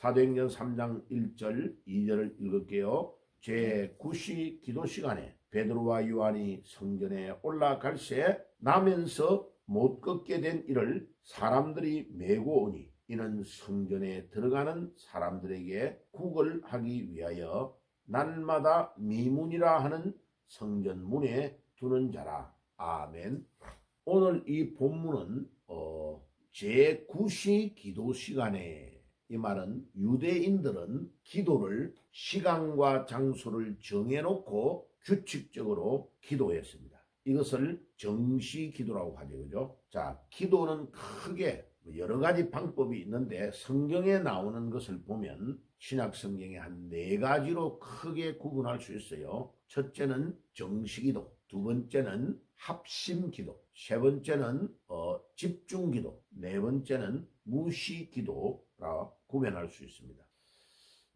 사도행전 3장 1절 2절을 읽을게요. 제9시 기도 시간에 베드로와 요한이 성전에 올라갈새 나면서 못 걷게 된 이를 사람들이 메고 오니 이는 성전에 들어가는 사람들에게 구걸하기 위하여 날마다 미문이라 하는 성전 문에 두는 자라. 아멘. 오늘 이 본문은 제9시 기도 시간에, 이 말은 유대인들은 기도를 시간과 장소를 정해놓고 규칙적으로 기도했습니다. 이것을 정시 기도라고 하죠. 그죠? 자, 기도는 크게 여러 가지 방법이 있는데 성경에 나오는 것을 보면 신약 성경에 한 4가지로 크게 구분할 수 있어요. 첫째는 정시기도, 두 번째는 합심기도, 세 번째는 집중기도, 네 번째는 무시기도라 구별할 수 있습니다.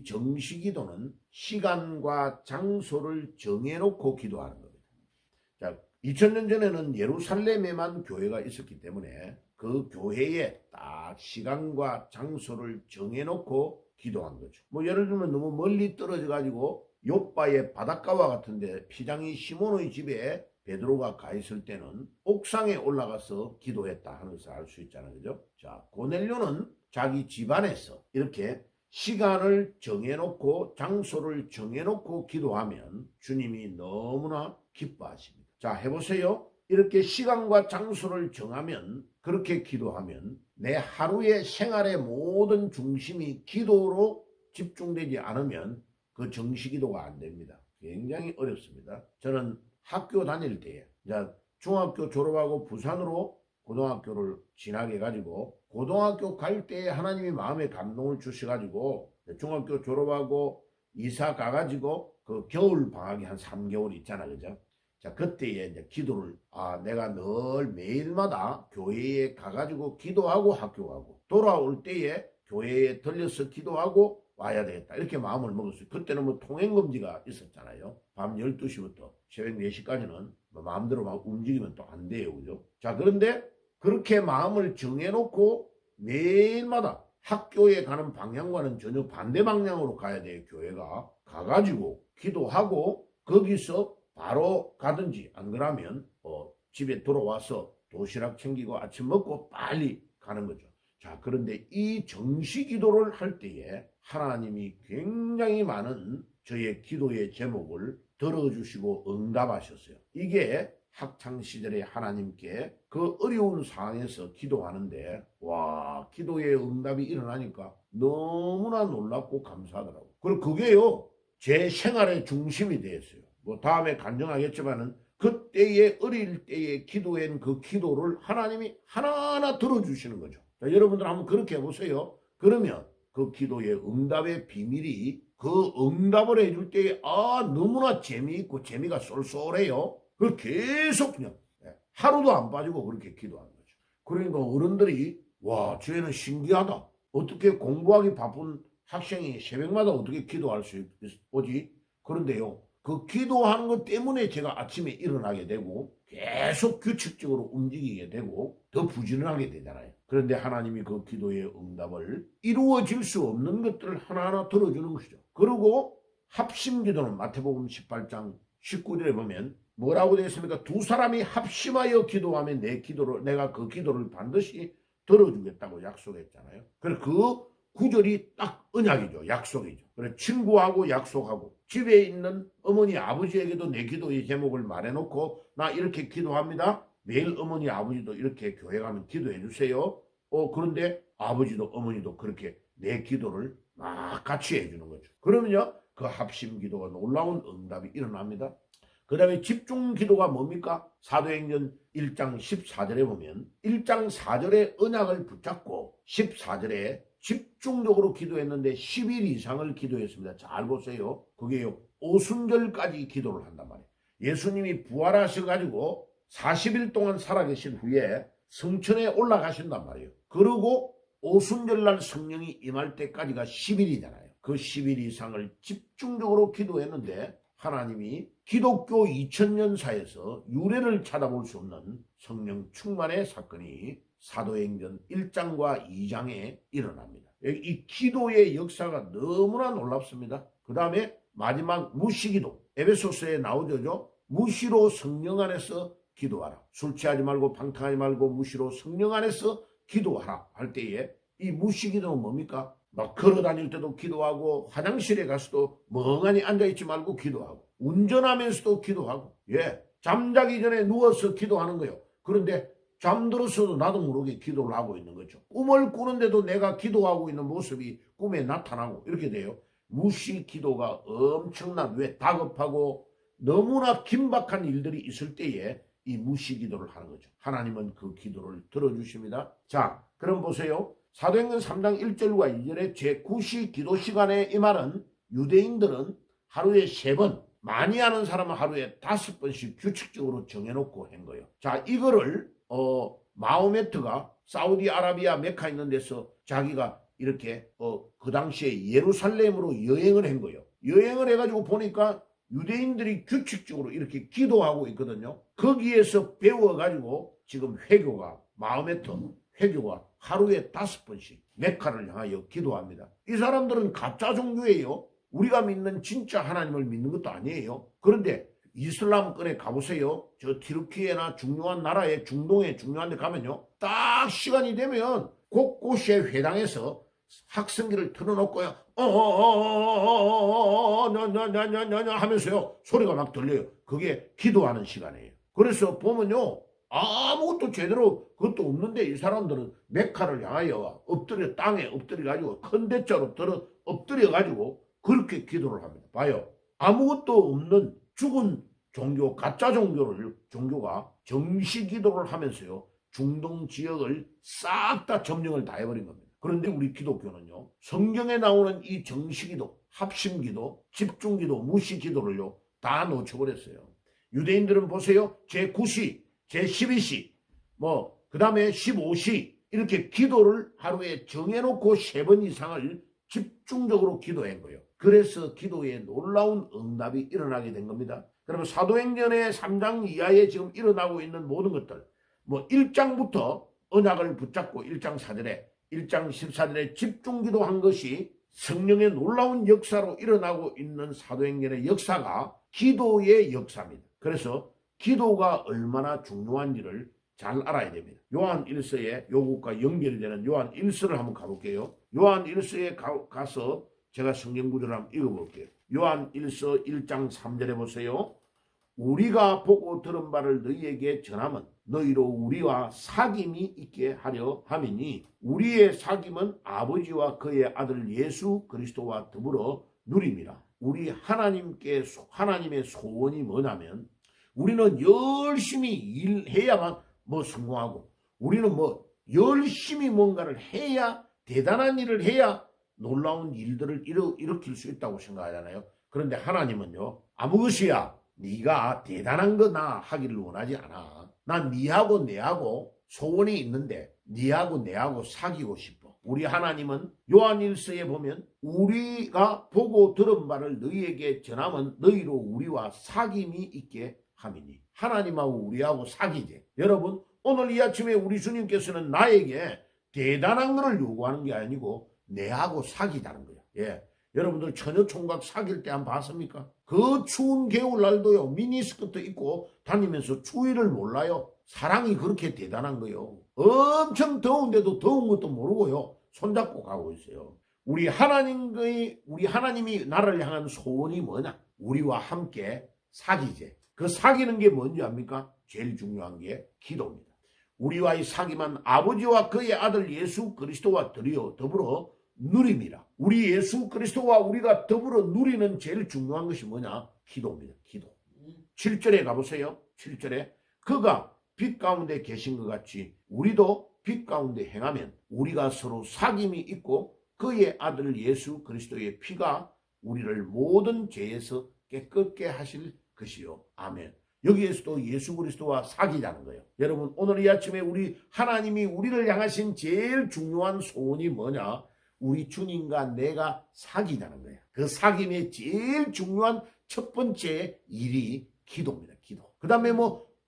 정시기도는 시간과 장소를 정해놓고 기도하는 겁니다. 자, 2000년 전에는 예루살렘에만 교회가 있었기 때문에 그 교회에 딱 시간과 장소를 정해놓고 기도한 거죠. 뭐 예를 들면 너무 멀리 떨어져 가지고 요바의 바닷가와 같은데 피장이 시몬의 집에 베드로가 가 있을 때는 옥상에 올라가서 기도했다 하는 것을 알 수 있잖아요. 그죠? 자, 고넬료는 자기 집안에서 이렇게 시간을 정해놓고 장소를 정해놓고 기도하면 주님이 너무나 기뻐하십니다. 자, 해보세요. 이렇게 시간과 장소를 정하면, 그렇게 기도하면 내 하루의 생활의 모든 중심이 기도로 집중되지 않으면 그 정시기도가 안 됩니다. 굉장히 어렵습니다. 저는 학교 다닐 때에 중학교 졸업하고 부산으로 고등학교를 진학해 가지고 고등학교 갈 때 하나님이 마음에 감동을 주셔가지고 중학교 졸업하고 이사 가가지고 그 겨울 방학이 한 3개월 있잖아. 그죠? 자, 그때에 이제 기도를, 내가 늘 매일마다 교회에 가가지고 기도하고 학교 가고 돌아올 때에 교회에 들려서 기도하고 와야 되겠다. 이렇게 마음을 먹었어요. 그때는 뭐 통행금지가 있었잖아요. 밤 12시부터 새벽 4시까지는 뭐 마음대로 막 움직이면 또 안 돼요. 그죠? 자, 그런데 그렇게 마음을 정해놓고 매일마다 학교에 가는 방향과는 전혀 반대 방향으로 가야 돼요. 교회가 가가지고 기도하고 거기서 바로 가든지 안 그러면 집에 돌아와서 도시락 챙기고 아침 먹고 빨리 가는 거죠. 자, 그런데 이 정시 기도를 할 때에 하나님이 굉장히 많은 저의 기도의 제목을 들어주시고 응답하셨어요. 이게 학창시절에 하나님께 그 어려운 상황에서 기도하는데 기도의 응답이 일어나니까 너무나 놀랍고 감사하더라고요. 그리고 그게요 제 생활의 중심이 되었어요. 뭐 다음에 간증하겠지만은 그때의 어릴 때의 기도한 그 기도를 하나님이 하나하나 들어주시는 거죠. 자, 여러분들 한번 그렇게 해보세요. 그러면 그 기도의 응답의 비밀이 그 응답을 해줄 때에 너무나 재미있고 재미가 쏠쏠해요. 그걸 계속 그냥 하루도 안 빠지고 그렇게 기도하는 거죠. 그러니까 어른들이 쟤는 신기하다. 어떻게 공부하기 바쁜 학생이 새벽마다 어떻게 기도할 수 있지? 그런데요. 그 기도하는 것 때문에 제가 아침에 일어나게 되고 계속 규칙적으로 움직이게 되고 더 부지런하게 되잖아요. 그런데 하나님이 그 기도의 응답을 이루어질 수 없는 것들을 하나하나 들어주는 것이죠. 그리고 합심기도는 마태복음 18장 19절에 보면 뭐라고 되어 있습니까? 두 사람이 합심하여 기도하면 내가 그 기도를 반드시 들어주겠다고 약속했잖아요. 그래서 그 구절이 딱 언약이죠. 약속이죠. 그래서 친구하고 약속하고 집에 있는 어머니 아버지에게도 내 기도의 제목을 말해놓고 나 이렇게 기도합니다. 매일 어머니 아버지도 이렇게 교회 가면 기도해 주세요. 그런데 아버지도 어머니도 그렇게 내 기도를 막 같이 해주는 거죠. 그러면요 그 합심 기도가 놀라운 응답이 일어납니다. 그 다음에 집중 기도가 뭡니까? 사도행전 1장 14절에 보면 1장 4절에 언약을 붙잡고 14절에 집중적으로 기도했는데 10일 이상을 기도했습니다. 잘 보세요. 그게요. 오순절까지 기도를 한단 말이에요. 예수님이 부활하셔가지고 40일 동안 살아계신 후에 성천에 올라가신단 말이에요. 그리고 오순절날 성령이 임할 때까지가 10일이잖아요. 그 10일 이상을 집중적으로 기도했는데 하나님이 기독교 2000년사에서 유래를 찾아볼 수 없는 성령 충만의 사건이 사도행전 1장과 2장에 일어납니다. 이 기도의 역사가 너무나 놀랍습니다. 그 다음에 마지막 무시기도. 에베소서에 나오죠. 무시로 성령 안에서 기도하라. 술 취하지 말고 방탕하지 말고 무시로 성령 안에서 기도하라 할 때에 이 무시기도는 뭡니까? 막 걸어 다닐 때도 기도하고 화장실에 가서도 멍하니 앉아있지 말고 기도하고 운전하면서도 기도하고 잠자기 전에 누워서 기도하는 거예요. 그런데 잠들었어도 나도 모르게 기도를 하고 있는 거죠. 꿈을 꾸는데도 내가 기도하고 있는 모습이 꿈에 나타나고 이렇게 돼요. 무시 기도가 엄청난 왜 다급하고 너무나 긴박한 일들이 있을 때에 이 무시 기도를 하는 거죠. 하나님은 그 기도를 들어주십니다. 자, 그럼 보세요. 사도행전 3장 1절과 2절의 제9시 기도 시간에 이 말은 유대인들은 하루에 3번, 많이 하는 사람은 하루에 5번씩 규칙적으로 정해놓고 한 거예요. 자, 이거를 마호메트가 사우디아라비아 메카 있는 데서 자기가 이렇게 그 당시에 예루살렘으로 여행을 한 거예요. 여행을 해가지고 보니까 유대인들이 규칙적으로 이렇게 기도하고 있거든요. 거기에서 배워가지고 지금 마호메트 회교가 하루에 5번씩 메카를 향하여 기도합니다. 이 사람들은 가짜 종교예요. 우리가 믿는 진짜 하나님을 믿는 것도 아니에요. 그런데 이슬람권에 가보세요. 저 튀르키예나 중요한 나라에 중동에 중요한 데 가면요. 딱 시간이 되면 곳곳에 회당에서 학성기를 틀어놓고요. 하면서요. 소리가 막 들려요. 그게 기도하는 시간이에요. 그래서 보면요. 아무것도 제대로 그것도 없는데 이 사람들은 메카를 향하여 땅에 엎드려가지고 큰 대자로 엎드려가지고 그렇게 기도를 합니다. 봐요. 아무것도 없는 죽은 종교, 가짜 종교가 정시 기도를 하면서요. 중동 지역을 싹 다 점령을 다 해버린 겁니다. 그런데 우리 기독교는요. 성경에 나오는 이 정시기도, 합심기도, 집중기도, 무시기도를요. 다 놓쳐버렸어요. 유대인들은 보세요. 제9시, 제12시, 그 다음에 15시 이렇게 기도를 하루에 정해놓고 3번 이상을 집중적으로 기도한 거예요. 그래서 기도에 놀라운 응답이 일어나게 된 겁니다. 그러면 사도행전의 3장 이하에 지금 일어나고 있는 모든 것들 1장부터 언약을 붙잡고 1장 4절에 1장 14절에 집중기도한 것이 성령의 놀라운 역사로 일어나고 있는 사도행전의 역사가 기도의 역사입니다. 그래서 기도가 얼마나 중요한지를 잘 알아야 됩니다. 요한 1서의 요것과 연결이 되는 요한 1서를 한번 가볼게요. 요한 1서에 가서 제가 성경 구절을 한번 읽어볼게요. 요한 1서 1장 3절에 보세요. 우리가 보고 들은 바를 너희에게 전하면 너희로 우리와 사귐이 있게 하려 함이니 우리의 사귐은 아버지와 그의 아들 예수 그리스도와 더불어 누림이라. 우리 하나님의 소원이 뭐냐면 우리는 열심히 일해야만 성공하고 우리는 열심히 뭔가를 해야 대단한 일을 해야 놀라운 일들을 일으킬 수 있다고 생각하잖아요. 그런데 하나님은요. 아무 것이야 네가 대단한 거나 하기를 원하지 않아. 난 네하고 내하고 소원이 있는데 네하고 내하고 사귀고 싶어. 우리 하나님은 요한 1서에 보면 우리가 보고 들은 바를 너희에게 전하면 너희로 우리와 사귐이 있게 함이니 하나님하고 우리하고 사귀지. 여러분 오늘 이 아침에 우리 주님께서는 나에게 대단한 것을 요구하는 게 아니고 내하고 사귀자는 거예요. 여러분들 처녀총각 사귈 때 한번 봤습니까? 그 추운 겨울날도요 미니스커트 입고 다니면서 추위를 몰라요. 사랑이 그렇게 대단한 거예요. 엄청 더운데도 더운 것도 모르고요 손잡고 가고 있어요. 우리 하나님이 나를 향한 소원이 뭐냐? 우리와 함께 사귀제. 그 사귀는 게 뭔지 압니까? 제일 중요한 게 기도입니다. 우리와의 사귐은 아버지와 그의 아들 예수 그리스도와 더불어 누림이라. 우리 예수 그리스도와 우리가 더불어 누리는 제일 중요한 것이 뭐냐? 기도입니다. 기도. 7절에 가보세요. 7절에 그가 빛 가운데 계신 것 같이 우리도 빛 가운데 행하면 우리가 서로 사귐이 있고 그의 아들 예수 그리스도의 피가 우리를 모든 죄에서 깨끗게 하실 것이요. 아멘. 여기에서도 예수 그리스도와 사귀자는 거예요. 여러분 오늘 이 아침에 하나님이 우리를 향하신 제일 중요한 소원이 뭐냐? 우리 주님과 내가 사귀자는 거예요. 그 사귐의 제일 중요한 첫 번째 일이 기도입니다. 기도. 그 다음에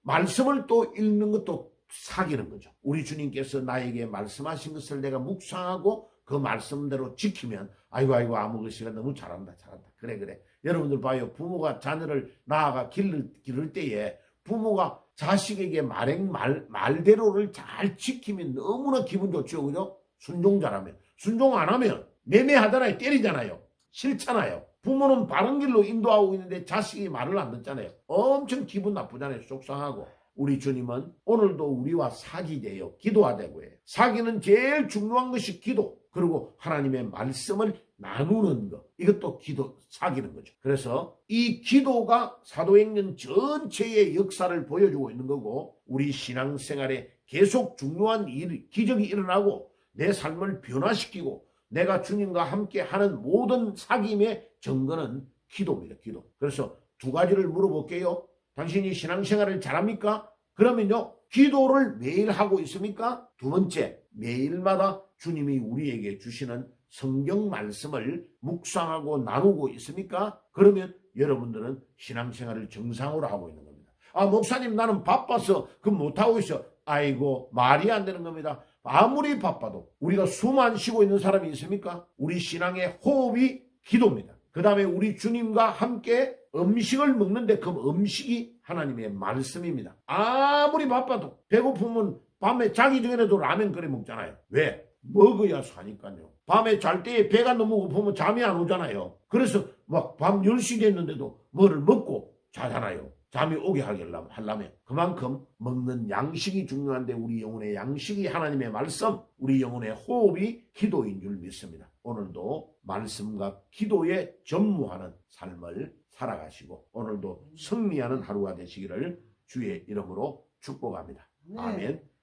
말씀을 또 읽는 것도 사귀는 거죠. 우리 주님께서 나에게 말씀하신 것을 내가 묵상하고 그 말씀대로 지키면 아이고 아무것이가 너무 잘한다. 그래. 여러분들 봐요. 부모가 자녀를 낳아가 기를 때에 부모가 자식에게 말대로를 잘 지키면 너무나 기분 좋죠. 그죠? 순종 잘하면. 순종 안 하면 매매하잖아요. 때리잖아요. 싫잖아요. 부모는 바른 길로 인도하고 있는데 자식이 말을 안 듣잖아요. 엄청 기분 나쁘잖아요. 속상하고. 우리 주님은 오늘도 우리와 사귀재요. 기도하자고 해요. 사귀는 제일 중요한 것이 기도. 그리고 하나님의 말씀을 나누는 것. 이것도 사귀는 거죠. 그래서 이 기도가 사도행전 전체의 역사를 보여주고 있는 거고, 우리 신앙생활에 계속 중요한 기적이 일어나고 내 삶을 변화시키고 내가 주님과 함께 하는 모든 사귐의 증거는 기도입니다. 기도. 그래서 두 가지를 물어볼게요. 당신이 신앙생활을 잘합니까? 그러면요, 기도를 매일 하고 있습니까? 두 번째, 매일마다 주님이 우리에게 주시는 성경 말씀을 묵상하고 나누고 있습니까? 그러면 여러분들은 신앙생활을 정상으로 하고 있는 겁니다. 목사님, 나는 바빠서 그 못하고 있어. 아이고, 말이 안 되는 겁니다. 아무리 바빠도 우리가 숨 안 쉬고 있는 사람이 있습니까? 우리 신앙의 호흡이 기도입니다. 그 다음에 우리 주님과 함께 음식을 먹는데 그 음식이 하나님의 말씀입니다. 아무리 바빠도 배고프면 밤에 자기 전에도 라면 끓여 먹잖아요. 왜? 먹어야 사니까요. 밤에 잘 때 배가 너무 고프면 잠이 안 오잖아요. 그래서 막 밤 10시 됐는데도 뭐를 먹고 자잖아요. 잠이 오게 하려면. 그만큼 먹는 양식이 중요한데 우리 영혼의 양식이 하나님의 말씀, 우리 영혼의 호흡이 기도인 줄 믿습니다. 오늘도 말씀과 기도에 전무하는 삶을 살아가시고 오늘도 승리하는 하루가 되시기를 주의 이름으로 축복합니다. 아멘.